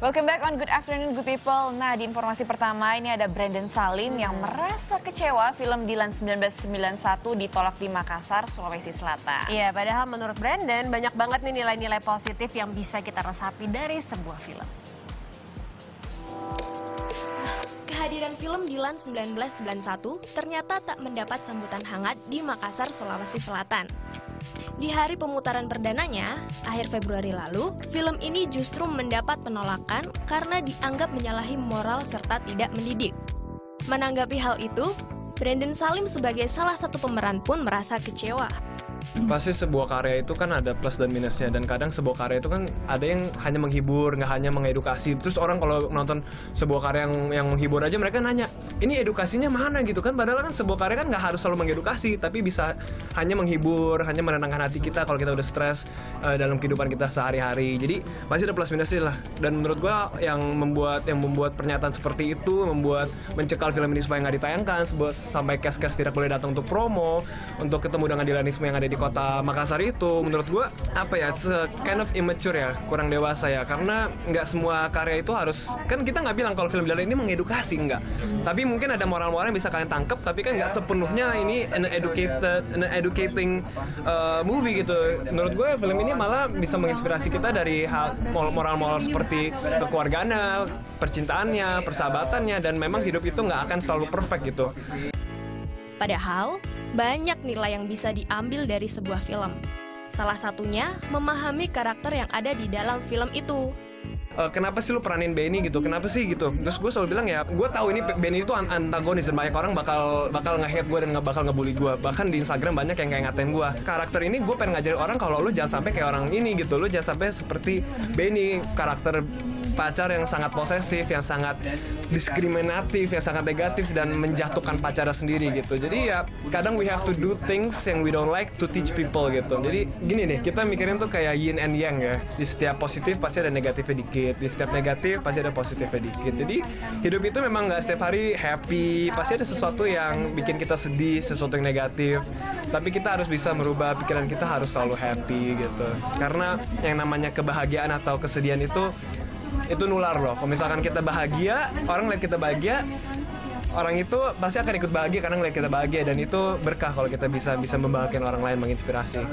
Welcome back on Good Afternoon Good People. Nah, di informasi pertama ini ada Brandon Salim yang merasa kecewa film Dilan 1991 ditolak di Makassar, Sulawesi Selatan. Iya, padahal menurut Brandon banyak banget nih nilai-nilai positif yang bisa kita resapi dari sebuah film. Kehadiran film Dilan 1991 ternyata tak mendapat sambutan hangat di Makassar, Sulawesi Selatan. Di hari pemutaran perdananya, akhir Februari lalu, film ini justru mendapat penolakan karena dianggap menyalahi moral serta tidak mendidik. Menanggapi hal itu, Brandon Salim sebagai salah satu pemeran pun merasa kecewa. Pasti sebuah karya itu kan ada plus dan minusnya, dan kadang sebuah karya itu kan ada yang hanya menghibur, nggak hanya mengedukasi. Terus orang kalau nonton sebuah karya yang menghibur aja mereka nanya, ini edukasinya mana gitu kan? Padahal kan sebuah karya kan nggak harus selalu mengedukasi, tapi bisa hanya menghibur, hanya menenangkan hati kita kalau kita udah stres dalam kehidupan kita sehari-hari. Jadi pasti ada plus minusnya lah. Dan menurut gua yang membuat pernyataan seperti itu, mencekal film ini supaya nggak ditayangkan, sampai cast tidak boleh datang untuk promo, untuk ketemu dengan Dilanisme yang ada di kota Makassar itu, menurut gue kind of immature ya, kurang dewasa ya, karena nggak semua karya itu harus, kan kita nggak bilang kalau film Dilan ini mengedukasi, nggak, tapi mungkin ada moral-moral yang bisa kalian tangkap, tapi kan nggak sepenuhnya ini an educating movie gitu. Menurut gue film ini malah bisa menginspirasi kita dari hal moral-moral seperti kekeluargaannya, percintaannya, persahabatannya, dan memang hidup itu nggak akan selalu perfect gitu. Padahal, banyak nilai yang bisa diambil dari sebuah film. Salah satunya, memahami karakter yang ada di dalam film itu. Kenapa sih lu peranin Benny gitu? Kenapa sih gitu? Terus gue selalu bilang ya, gue tahu ini Benny itu antagonis dan banyak orang bakal nge-hate gue dan bakal ngebully gue. Bahkan di Instagram banyak yang kayak ngatain gue. Karakter ini gue pengen ngajarin orang kalau lu jangan sampai kayak orang ini gitu. Lu jangan sampai seperti Benny, karakter pacar yang sangat posesif, yang sangat diskriminatif, yang sangat negatif dan menjatuhkan pacarnya sendiri gitu. Jadi ya kadang we have to do things yang we don't like to teach people gitu. Jadi gini nih, kita mikirin tuh kayak yin and yang ya. Di setiap positif pasti ada negatifnya dikit, di setiap negatif pasti ada positifnya dikit. Jadi hidup itu memang nggak setiap hari happy, pasti ada sesuatu yang bikin kita sedih, sesuatu yang negatif. Tapi kita harus bisa merubah pikiran kita, harus selalu happy gitu. Karena yang namanya kebahagiaan atau kesedihan itu nular loh. Kalau misalkan kita bahagia, orang lihat kita bahagia, orang itu pasti akan ikut bahagia karena ngeliat kita bahagia, dan itu berkah kalau kita bisa membahagiakan orang lain, menginspirasi.